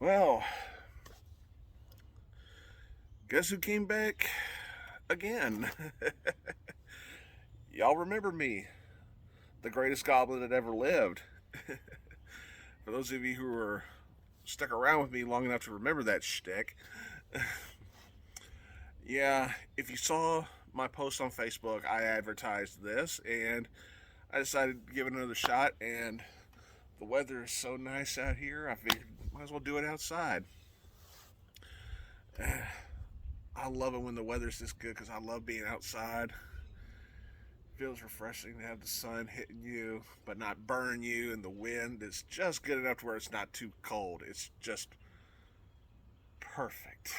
Well, guess who came back again? Y'all remember me, the greatest goblin that ever lived. For those of you who are stuck around with me long enough to remember that shtick, yeah, if you saw my post on Facebook, I advertised this and I decided to give it another shot. And the weather is so nice out here, I figured might as well do it outside. I love it when the weather's this good because I love being outside. Feels refreshing to have the sun hitting you, but not burn you, and the wind is just good enough to where it's not too cold. It's just perfect.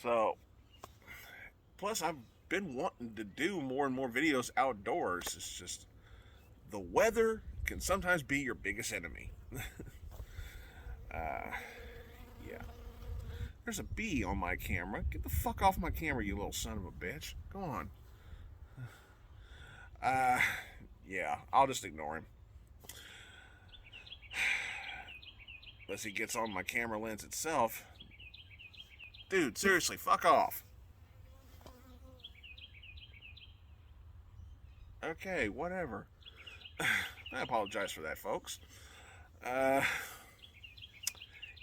So, plus I've been wanting to do more and more videos outdoors. It's just the weather can sometimes be your biggest enemy. uh, yeah. There's a bee on my camera. Get the fuck off my camera, you little son of a bitch. Go on. Uh, yeah, I'll just ignore him. Unless he gets on my camera lens itself. Dude, seriously, fuck off. Okay, whatever. I apologize for that, folks. Uh,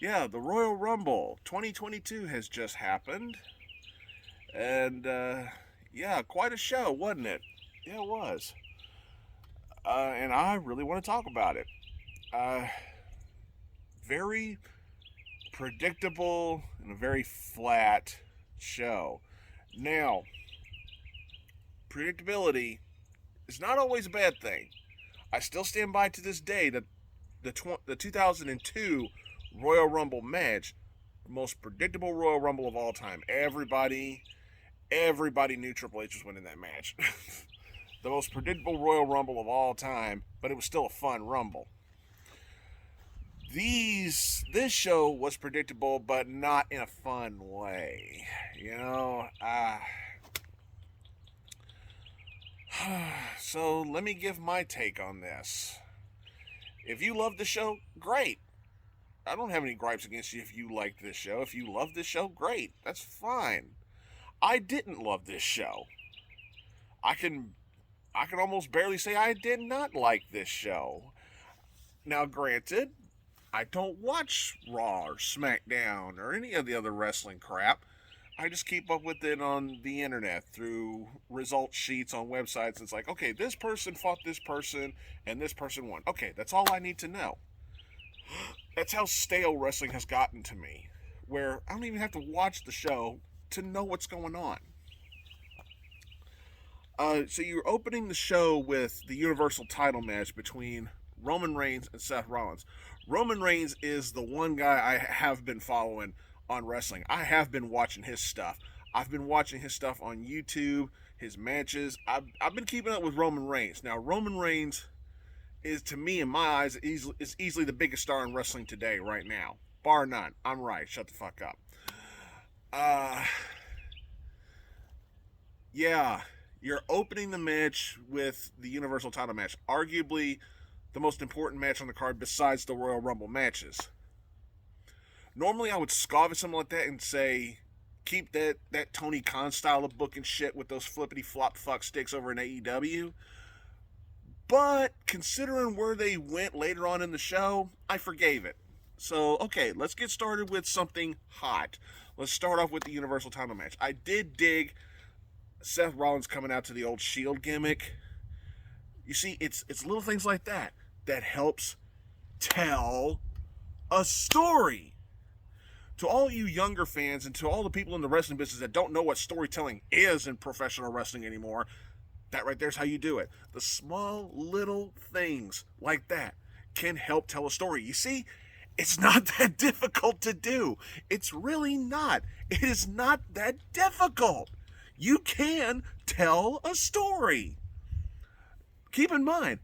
yeah, the Royal Rumble 2022 has just happened. And, yeah, quite a show, wasn't it? Yeah, it was. And I really want to talk about it. Uh, very predictable and a very flat show. Now, predictability is not always a bad thing. I still stand by to this day that the 2002 Royal Rumble match, the most predictable Royal Rumble of all time. Everybody knew Triple H was winning that match. The most predictable Royal Rumble of all time, but it was still a fun Rumble. This show was predictable, but not in a fun way. You know, so let me give my take on this. If you love the show, great. I don't have any gripes against you if you like this show. If you love this show, great. That's fine. I didn't love this show. I can almost barely say I did not like this show. Now, granted, I don't watch Raw or SmackDown or any of the other wrestling crap. I just keep up with it on the internet through result sheets on websites. It's like, okay, this person fought this person and this person won. Okay, that's all I need to know. That's how stale wrestling has gotten to me, where I don't even have to watch the show to know what's going on. So you're opening the show with the Universal title match between Roman Reigns and Seth Rollins. Roman Reigns is the one guy I have been following on wrestling. I have been watching his stuff. I've been watching his stuff on YouTube, his matches. I've been keeping up with Roman Reigns. Now, Roman Reigns is, to me, in my eyes, is easily the biggest star in wrestling today, right now. Bar none. I'm right. Shut the fuck up. Yeah, you're opening the match with the Universal title match. Arguably the most important match on the card besides the Royal Rumble matches. Normally I would scoff at something like that and say, keep that Tony Khan style of booking shit with those flippity flop fuck sticks over in AEW. But considering where they went later on in the show, I forgave it. So, okay, let's get started with something hot. Let's start off with the Universal title match. I did dig Seth Rollins coming out to the old Shield gimmick. You see, it's little things like that that helps tell a story. To all you younger fans and to all the people in the wrestling business that don't know what storytelling is in professional wrestling anymore, that right there's how you do it. The small little things like that can help tell a story. You see, it's not that difficult to do. It's really not. It is not that difficult. You can tell a story. Keep in mind,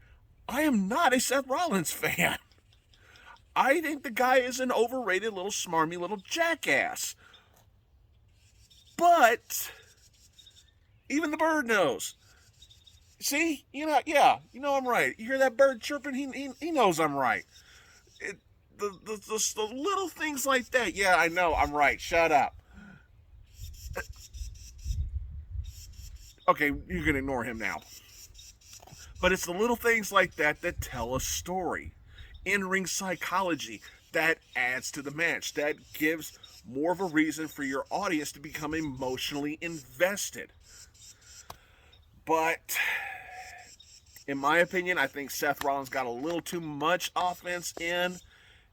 I am not a Seth Rollins fan. I think the guy is an overrated little smarmy little jackass. But even the bird knows. See? You know I'm right. You hear that bird chirping? He knows I'm right. the little things like that. Yeah, I know. I'm right. Shut up. Okay, you can ignore him now. But it's the little things like that that tell a story. In-ring psychology that adds to the match. That gives more of a reason for your audience to become emotionally invested. But in my opinion, I think Seth Rollins got a little too much offense in.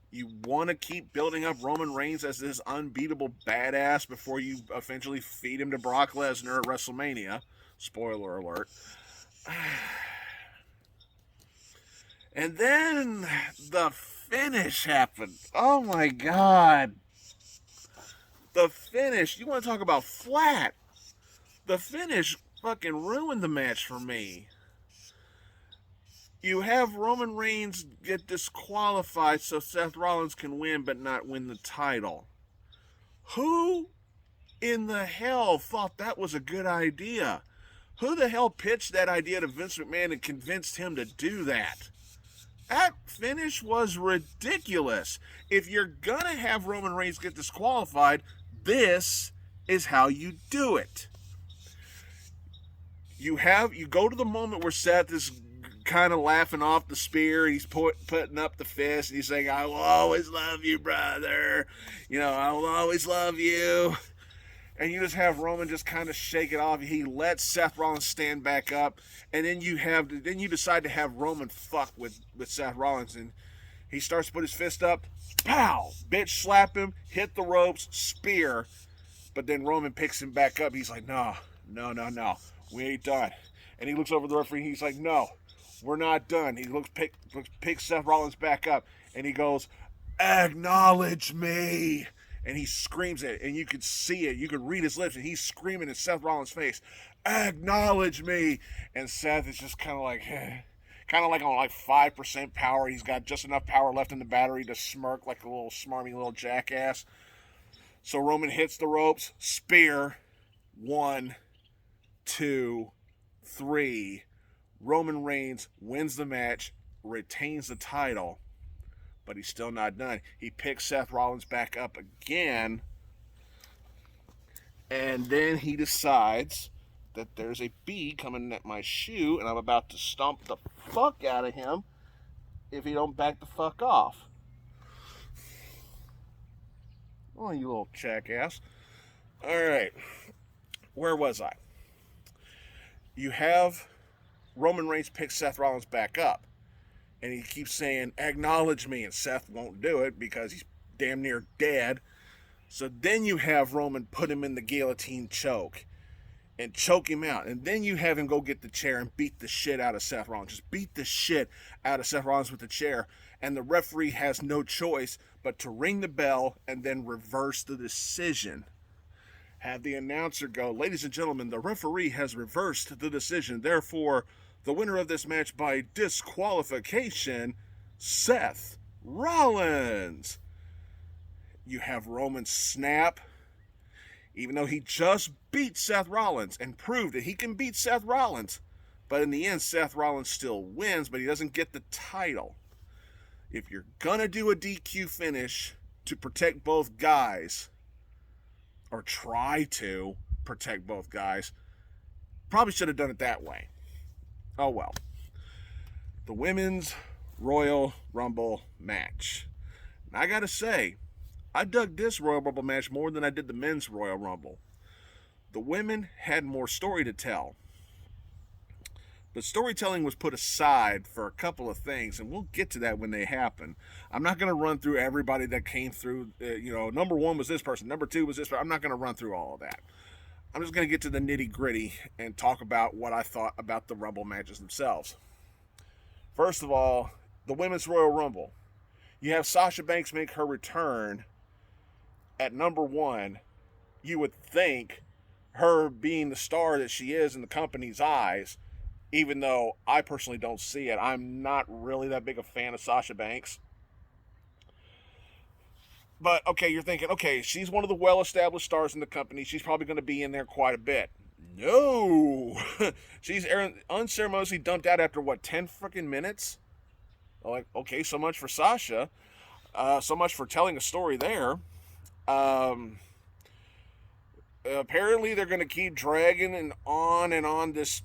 You want to keep building up Roman Reigns as this unbeatable badass before you eventually feed him to Brock Lesnar at WrestleMania. Spoiler alert. And then the finish happened. Oh my god. The finish. You want to talk about flat? The finish fucking ruined the match for me. You have Roman Reigns get disqualified so Seth Rollins can win but not win the title. Who in the hell thought that was a good idea? Who the hell pitched that idea to Vince McMahon and convinced him to do that? That finish was ridiculous. If you're gonna have Roman Reigns get disqualified, this is how you do it. You go to the moment where Seth is kind of laughing off the spear. He's putting up the fist. And he's saying, I will always love you, brother. I will always love you. And you just have Roman just kind of shake it off. He lets Seth Rollins stand back up. And then you decide to have Roman fuck with Seth Rollins. And he starts to put his fist up. Pow! Bitch slap him. Hit the ropes. Spear. But then Roman picks him back up. He's like, no. We ain't done. And he looks over the referee. He's like, no. We're not done. He picks Seth Rollins back up, and he goes, acknowledge me. And he screams it, and you can see it. You can read his lips, and he's screaming in Seth Rollins' face, acknowledge me. And Seth is just kind of like on 5% power. He's got just enough power left in the battery to smirk like a little smarmy little jackass. So Roman hits the ropes, spear, 1, 2, 3. Roman Reigns wins the match, retains the title, but he's still not done. He picks Seth Rollins back up again, and then he decides that there's a bee coming at my shoe, and I'm about to stomp the fuck out of him if he don't back the fuck off. Oh, you little jackass. Alright, where was I? You have Roman Reigns picks Seth Rollins back up. And he keeps saying, acknowledge me. And Seth won't do it because he's damn near dead. So then you have Roman put him in the guillotine choke. And choke him out. And then you have him go get the chair and beat the shit out of Seth Rollins. Just beat the shit out of Seth Rollins with the chair. And the referee has no choice but to ring the bell and then reverse the decision. Have the announcer go, ladies and gentlemen, the referee has reversed the decision. Therefore, the winner of this match by disqualification, Seth Rollins. You have Roman snap, even though he just beat Seth Rollins and proved that he can beat Seth Rollins. But in the end, Seth Rollins still wins, but he doesn't get the title. If you're going to do a DQ finish to protect both guys, or try to protect both guys, probably should have done it that way. Oh well. The Women's Royal Rumble match. And I gotta say, I dug this Royal Rumble match more than I did the Men's Royal Rumble. The women had more story to tell. But storytelling was put aside for a couple of things, and we'll get to that when they happen. I'm not going to run through everybody that came through. Number 1 was this person. Number 2 was this person. I'm not going to run through all of that. I'm just going to get to the nitty-gritty and talk about what I thought about the Rumble matches themselves. First of all, the Women's Royal Rumble. You have Sasha Banks make her return at number 1. You would think her being the star that she is in the company's eyes, even though I personally don't see it. I'm not really that big a fan of Sasha Banks. But, okay, you're thinking, okay, she's one of the well-established stars in the company. She's probably going to be in there quite a bit. No! She's unceremoniously dumped out after, 10 freaking minutes? Like, okay, so much for Sasha. So much for telling a story there. Apparently, they're going to keep dragging and on this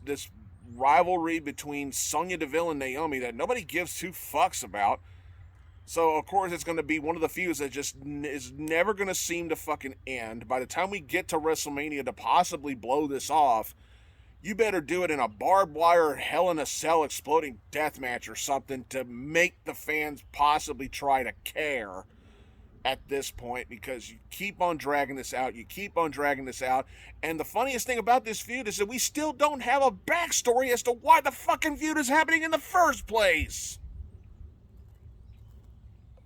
rivalry between Sonya Deville and Naomi that nobody gives two fucks about. So, of course, it's going to be one of the feuds that just is never going to seem to fucking end. By the time we get to WrestleMania to possibly blow this off, you better do it in a barbed wire Hell in a Cell exploding death match or something to make the fans possibly try to care at this point, because you keep on dragging this out, and the funniest thing about this feud is that we still don't have a backstory as to why the fucking feud is happening in the first place.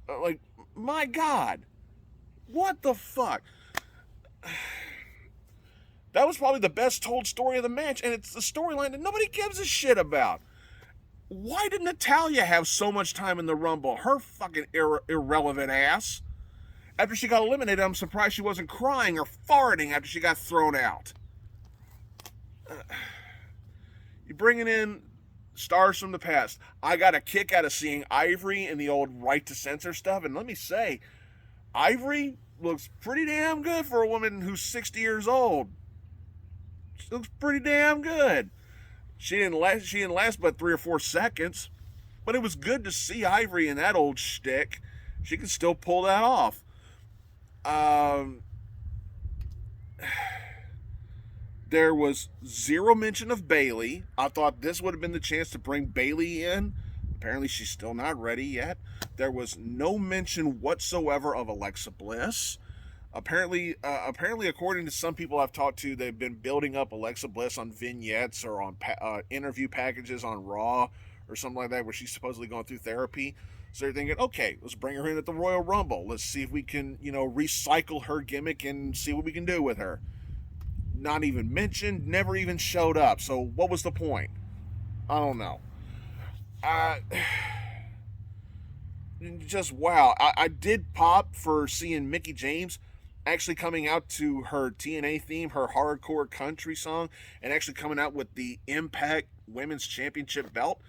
Like, my God, what the fuck? That was probably the best told story of the match, and it's the storyline that nobody gives a shit about. Why did Natalya have so much time in the Rumble? Her fucking irrelevant ass. After she got eliminated, I'm surprised she wasn't crying or farting after she got thrown out. You're bringing in stars from the past. I got a kick out of seeing Ivory in the old right to censor stuff, and let me say, Ivory looks pretty damn good for a woman who's 60 years old. She looks pretty damn good. She didn't last but 3 or 4 seconds, but it was good to see Ivory in that old shtick. She can still pull that off. There was zero mention of Bayley. I thought this would have been the chance to bring Bayley in. Apparently she's still not ready yet. There was no mention whatsoever of Alexa Bliss. Apparently, according to some people I've talked to, they've been building up Alexa Bliss on vignettes or on interview packages on Raw or something like that, where she's supposedly going through therapy. So they're thinking, okay, let's bring her in at the Royal Rumble. Let's see if we can, recycle her gimmick and see what we can do with her. Not even mentioned, never even showed up. So what was the point? I don't know. Just wow. I did pop for seeing Mickie James actually coming out to her TNA theme, her hardcore country song, and actually coming out with the Impact Women's Championship belt.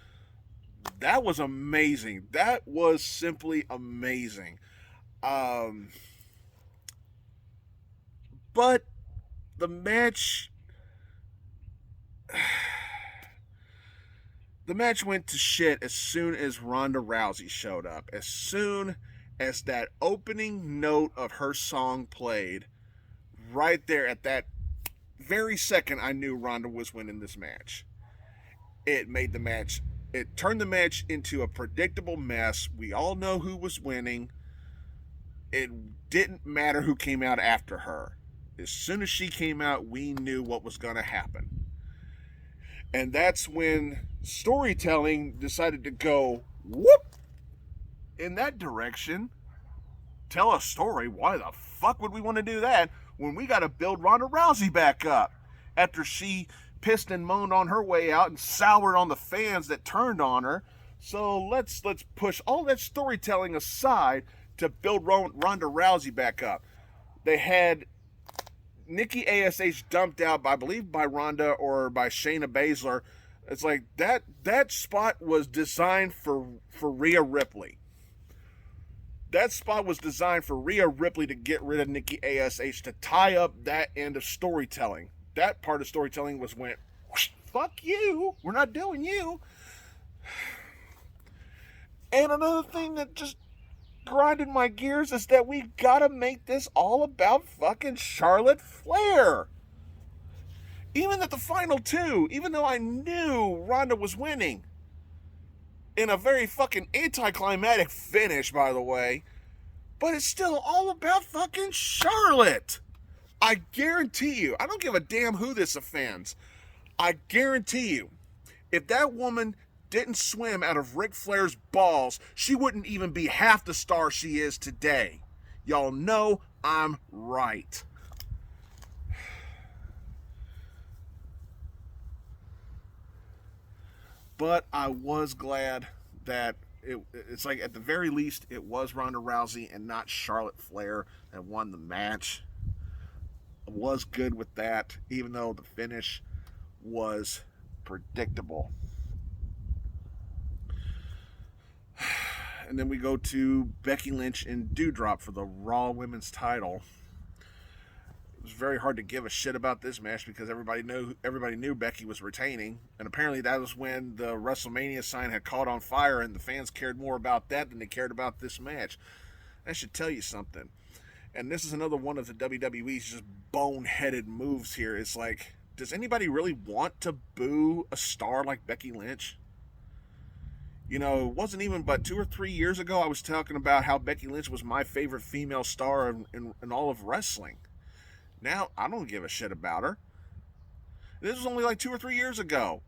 That was amazing. That was simply amazing. But the match went to shit as soon as Ronda Rousey showed up. As soon as that opening note of her song played, right there at that very second, I knew Ronda was winning this match. It turned the match into a predictable mess. We all know who was winning. It didn't matter who came out after her. As soon as she came out, we knew what was going to happen. And that's when storytelling decided to go whoop in that direction. Tell a story. Why the fuck would we want to do that when we got to build Ronda Rousey back up after she pissed and moaned on her way out and soured on the fans that turned on her? So let's push all that storytelling aside to build Ronda Rousey back up. They had Nikki ASH dumped out, I believe, by Ronda or by Shayna Baszler. It's like that spot was designed for Rhea Ripley. That spot was designed for Rhea Ripley to get rid of Nikki ASH, to tie up that end of storytelling. That part of storytelling went, fuck you, we're not doing you. And another thing that just grinded my gears is that we gotta make this all about fucking Charlotte Flair. Even at the final two, even though I knew Ronda was winning, in a very fucking anticlimactic finish, by the way, but it's still all about fucking Charlotte. I guarantee you, I don't give a damn who this offends, I guarantee you, if that woman didn't swim out of Ric Flair's balls, she wouldn't even be half the star she is today. Y'all know I'm right. But I was glad that it's like, at the very least, it was Ronda Rousey and not Charlotte Flair that won the match. I was good with that, even though the finish was predictable. And then we go to Becky Lynch and Doudrop for the Raw Women's title. It was very hard to give a shit about this match because everybody knew Becky was retaining, and apparently that was when the WrestleMania sign had caught on fire, and the fans cared more about that than they cared about this match. That should tell you something. And this is another one of the WWE's just boneheaded moves here. It's like, does anybody really want to boo a star like Becky Lynch? You know, it wasn't even but 2 or 3 years ago I was talking about how Becky Lynch was my favorite female star in all of wrestling. Now, I don't give a shit about her. This was only like 2 or 3 years ago.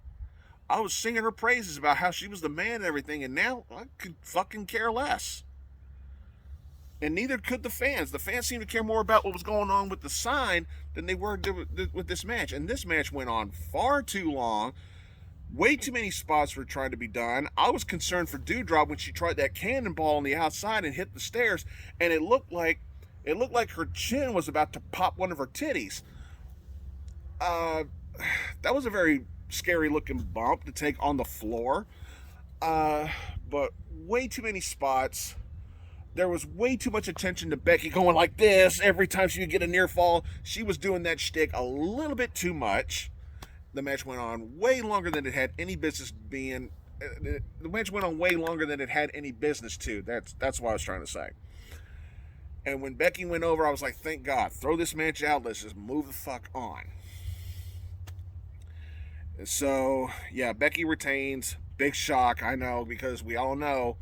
I was singing her praises about how she was the man and everything, and now I could fucking care less. And neither could the fans. The fans seemed to care more about what was going on with the sign than they were with this match. And this match went on far too long. Way too many spots were trying to be done. I was concerned for Doudrop when she tried that cannonball on the outside and hit the stairs, and it looked like her chin was about to pop one of her titties. That was a very scary looking bump to take on the floor. But way too many spots. There was way too much attention to Becky going like this every time she would get a near fall. She was doing that shtick a little bit too much. The match went on way longer than it had any business being. The match went on way longer than it had any business to. That's what I was trying to say. And when Becky went over, I was like, thank God. Throw this match out. Let's just move the fuck on. So, yeah, Becky retains. Big shock, I know, because we all know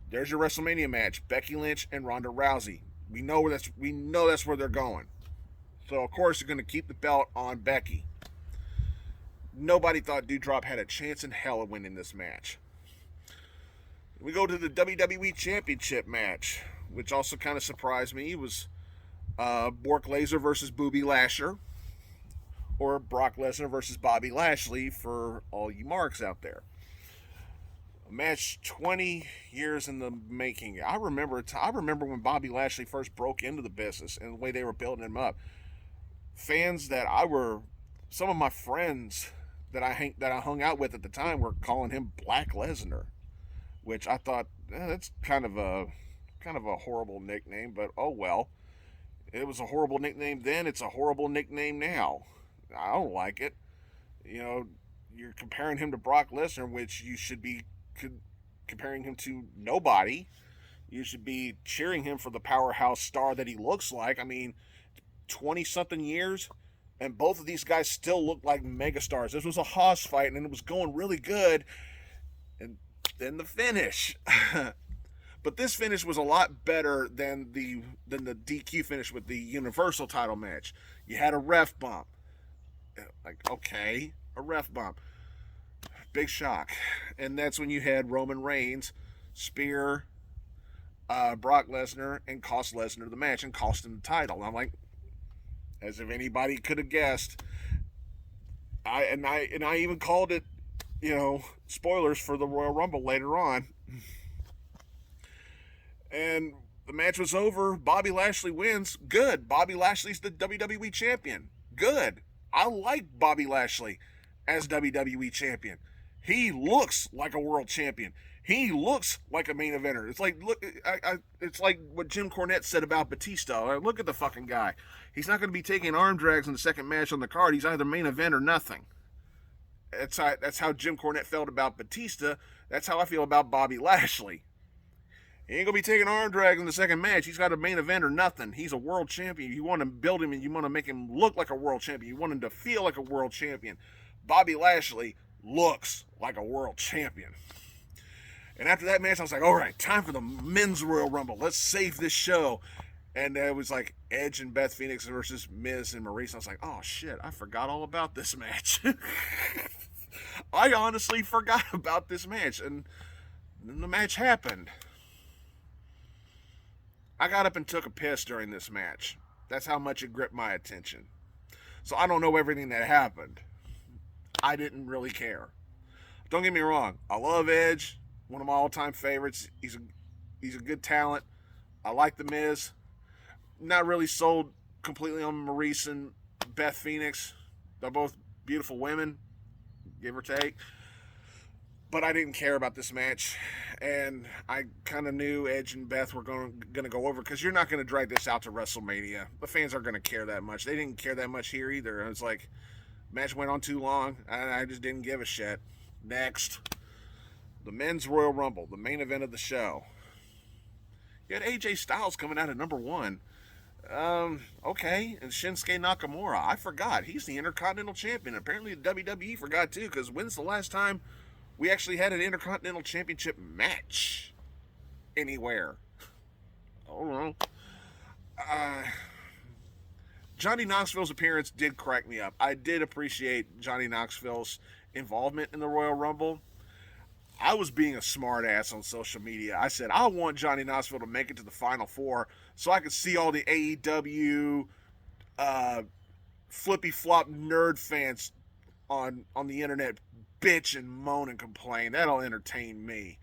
there's your WrestleMania match. Becky Lynch and Ronda Rousey. We know that's where they're going. So, of course, they're going to keep the belt on Becky. Nobody thought Doudrop had a chance in hell of winning this match. We go to the WWE Championship match, which also kind of surprised me. It was Brock Lesnar versus Bobby Lashley, or Brock Lesnar versus Bobby Lashley for all you marks out there. A match 20 years in the making. I remember when Bobby Lashley first broke into the business and the way they were building him up. Some of my friends that I hung out with at the time were calling him Black Lesnar, which I thought that's kind of a horrible nickname, but oh well. It was a horrible nickname then, it's a horrible nickname now. I don't like it. You know, you're comparing him to Brock Lesnar, which you should be comparing him to nobody. You should be cheering him for the powerhouse star that he looks like. I mean, 20-something years, and both of these guys still look like megastars. This was a hoss fight, and it was going really good. And then the finish. But this finish was a lot better than the DQ finish with the Universal title match. You had a ref bump. Like, okay, a ref bump. Big shock. And that's when you had Roman Reigns spear Brock Lesnar and cost Lesnar the match and cost him the title. And I'm like, as if anybody could have guessed. I even called it, spoilers for the Royal Rumble later on. And the match was over. Bobby Lashley wins. Good. Bobby Lashley's the WWE champion. Good. I like Bobby Lashley as WWE champion. He looks like a world champion. He looks like a main eventer. It's like it's like what Jim Cornette said about Batista. Look at the fucking guy. He's not going to be taking arm drags in the second match on the card. He's either main event or nothing. That's how Jim Cornette felt about Batista. That's how I feel about Bobby Lashley. He ain't going to be taking arm drags in the second match. He's got a main event or nothing. He's a world champion. You want to build him and you want to make him look like a world champion. You want him to feel like a world champion. Bobby Lashley looks like a world champion. And after that match, I was like, all right, time for the men's Royal Rumble. Let's save this show. And it was like Edge and Beth Phoenix versus Miz and Maurice. I was like, oh shit, I forgot all about this match. I honestly forgot about this match. And then the match happened. I got up and took a piss during this match. That's how much it gripped my attention. So I don't know everything that happened. I didn't really care. Don't get me wrong. I love Edge. One of my all-time favorites. He's a good talent. I like The Miz. Not really sold completely on Maurice and Beth Phoenix. They're both beautiful women, give or take. But I didn't care about this match, and I kind of knew Edge and Beth were going to go over, because you're not going to drag this out to WrestleMania. The fans aren't going to care that much. They didn't care that much here either. It was like, match went on too long, and I just didn't give a shit. Next, the Men's Royal Rumble, the main event of the show. You had AJ Styles coming out at number 1. Okay, and Shinsuke Nakamura. I forgot. He's the Intercontinental Champion. Apparently the WWE forgot too, because when's the last time we actually had an Intercontinental Championship match anywhere? I don't know. Johnny Knoxville's appearance did crack me up. I did appreciate Johnny Knoxville's involvement in the Royal Rumble. I was being a smart ass on social media. I said, I want Johnny Knoxville to make it to the Final Four so I could see all the AEW flippy flop nerd fans on the internet bitch and moan and complain. That'll entertain me.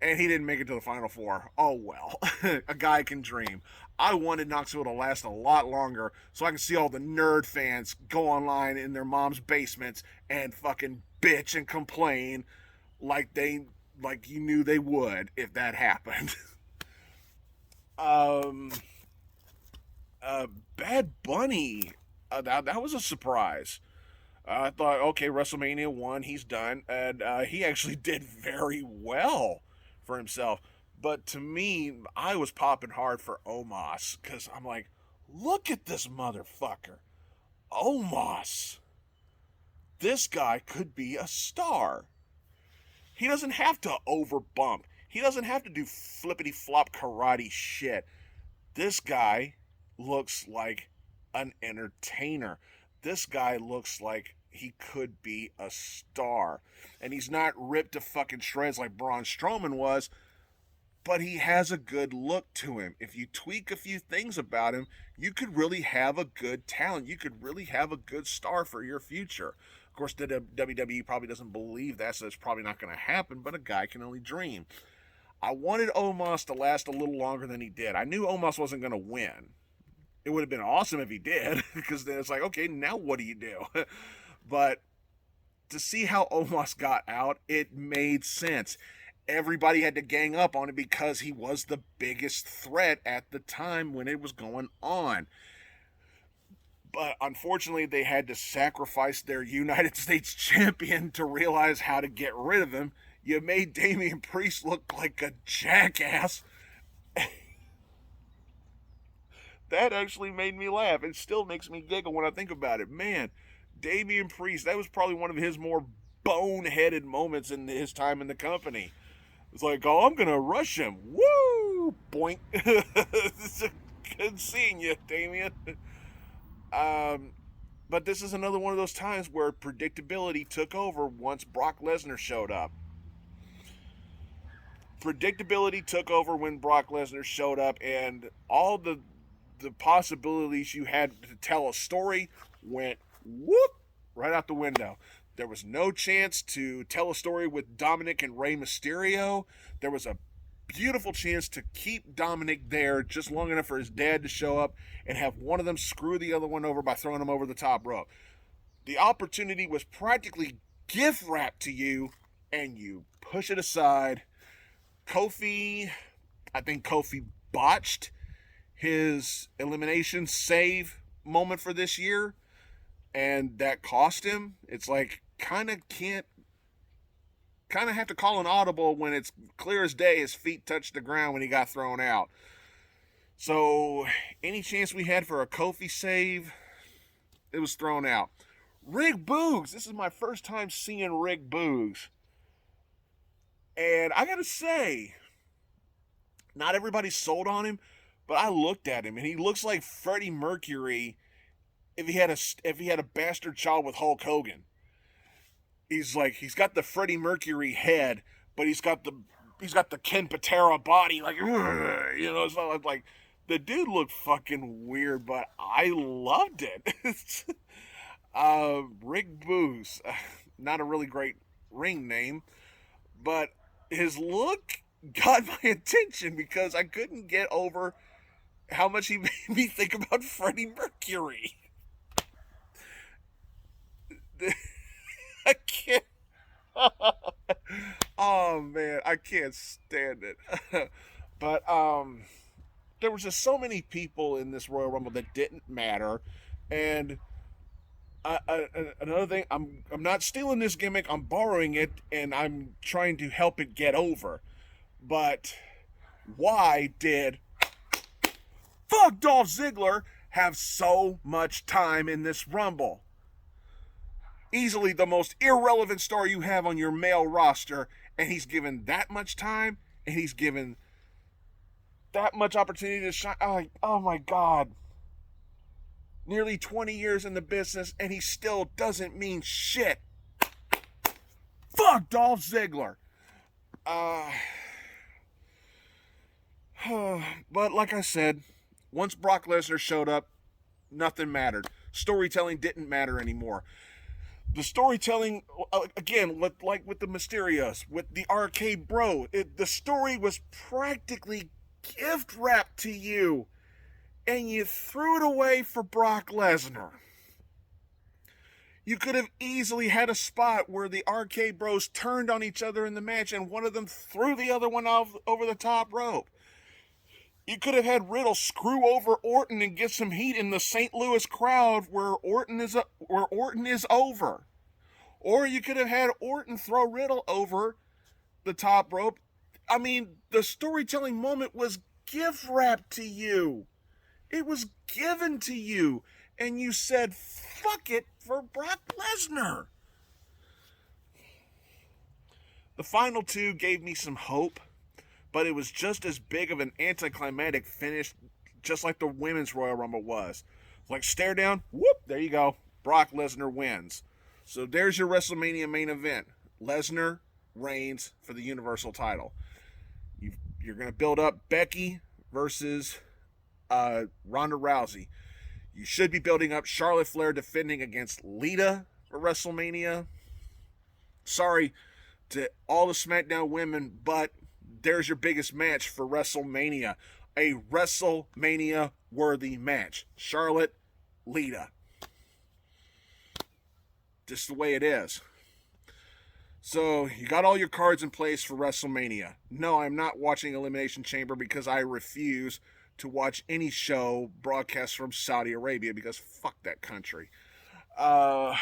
And he didn't make it to the Final Four. Oh well. A guy can dream. I wanted Knoxville to last a lot longer so I can see all the nerd fans go online in their mom's basements and fucking bitch and complain like you knew they would if that happened. Bad Bunny, that was a surprise. I thought, okay, WrestleMania 1, he's done, and he actually did very well for himself. But to me, I was popping hard for Omos, because I'm like, look at this motherfucker. Omos. This guy could be a star. He doesn't have to overbump. He doesn't have to do flippity-flop karate shit. This guy looks like an entertainer. This guy looks like he could be a star. And he's not ripped to fucking shreds like Braun Strowman was, but he has a good look to him. If you tweak a few things about him, you could really have a good talent. You could really have a good star for your future. Of course, the WWE probably doesn't believe that, so it's probably not going to happen, but a guy can only dream. I wanted Omos to last a little longer than he did. I knew Omos wasn't going to win. It would have been awesome if he did, because then it's like, okay, now what do you do? But to see how Omos got out, it made sense. Everybody had to gang up on him because he was the biggest threat at the time when it was going on. But unfortunately, they had to sacrifice their United States champion to realize how to get rid of him. You made Damian Priest look like a jackass. That actually made me laugh. It still makes me giggle when I think about it. Man, Damian Priest, that was probably one of his more boneheaded moments in his time in the company. It's like, oh, I'm going to rush him. Woo! Boink. Good seeing you, Damian. But this is another one of those times where predictability took over once Brock Lesnar showed up. Predictability took over when Brock Lesnar showed up, and all the possibilities you had to tell a story went whoop right out the window. There was no chance to tell a story with Dominic and Rey Mysterio. There was a beautiful chance to keep Dominic there just long enough for his dad to show up and have one of them screw the other one over by throwing him over the top rope. The opportunity was practically gift wrapped to you, and you push it aside. I think Kofi botched his elimination save moment for this year, and that cost him. It's like, kind of have to call an audible when it's clear as day his feet touched the ground when he got thrown out. So any chance we had for a Kofi save, it was thrown out. Rick Boogs. This is my first time seeing Rick Boogs. And I got to say, not everybody's sold on him, but I looked at him and he looks like Freddie Mercury if he had a bastard child with Hulk Hogan. He's got the Freddie Mercury head, but he's got the Ken Patera body, like, it's not like the dude looked fucking weird, but I loved it. Rick Boogs, not a really great ring name, but his look got my attention because I couldn't get over how much he made me think about Freddie Mercury. I can't. Oh man, I can't stand it. But there was just so many people in this Royal Rumble that didn't matter, and another thing, I'm not stealing this gimmick. I'm borrowing it, and I'm trying to help it get over. But why did fuck Dolph Ziggler have so much time in this Rumble? Easily the most irrelevant star you have on your male roster, and he's given that much time, and he's given that much opportunity to shine. Oh my God. Nearly 20 years in the business, and he still doesn't mean shit. Fuck Dolph Ziggler. But like I said, once Brock Lesnar showed up, nothing mattered. Storytelling didn't matter anymore. The storytelling, again, like with the Mysterios, with the Arcade Bro, the story was practically gift wrapped to you, and you threw it away for Brock Lesnar. You could have easily had a spot where the Arcade Bros turned on each other in the match and one of them threw the other one off over the top rope. You could have had Riddle screw over Orton and get some heat in the St. Louis crowd where Orton is over. Or you could have had Orton throw Riddle over the top rope. I mean, the storytelling moment was gift wrapped to you. It was given to you. And you said, fuck it for Brock Lesnar. The final two gave me some hope, but it was just as big of an anticlimactic finish, just like the Women's Royal Rumble was. Like stare down, whoop, there you go. Brock Lesnar wins. So there's your WrestleMania main event. Lesnar reigns for the Universal title. You're going to build up Becky versus Ronda Rousey. You should be building up Charlotte Flair defending against Lita for WrestleMania. Sorry to all the SmackDown women, but there's your biggest match for WrestleMania. A WrestleMania-worthy match. Charlotte, Lita. Just the way it is. So, you got all your cards in place for WrestleMania. No, I'm not watching Elimination Chamber because I refuse to watch any show broadcast from Saudi Arabia because fuck that country. Yeah.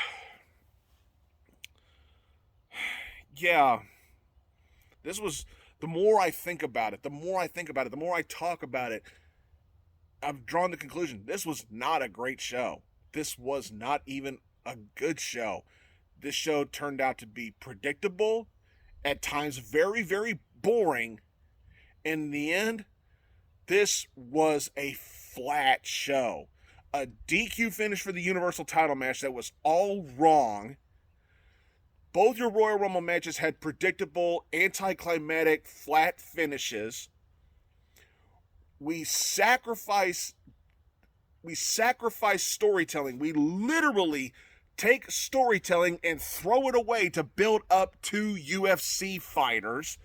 This was, the more I think about it, the more I talk about it, I've drawn the conclusion, this was not a great show. This was not even a good show. This show turned out to be predictable, at times very, very boring. In the end, this was a flat show. A DQ finish for the Universal title match that was all wrong. Both your Royal Rumble matches had predictable, anticlimactic, flat finishes. We sacrifice storytelling. We literally take storytelling and throw it away to build up two UFC fighters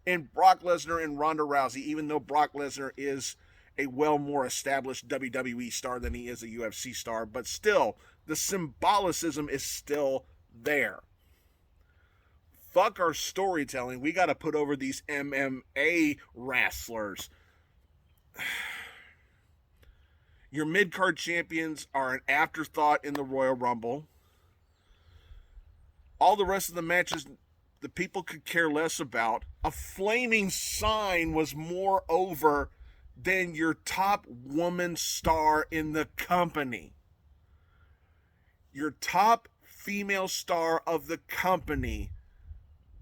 in Brock Lesnar and Ronda Rousey, even though Brock Lesnar is a well more established WWE star than he is a UFC star. But still, the symbolicism is still there. Fuck our storytelling. We got to put over these MMA wrestlers. Your mid-card champions are an afterthought in the Royal Rumble. All the rest of the matches, the people could care less about. A flaming sign was more over than your top woman star in the company. Your top female star of the company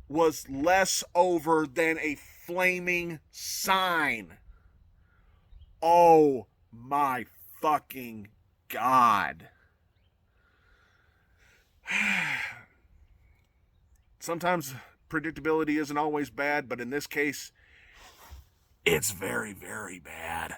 was less over than a flaming sign. Oh my fucking God. Sometimes predictability isn't always bad, but in this case, it's very, very bad.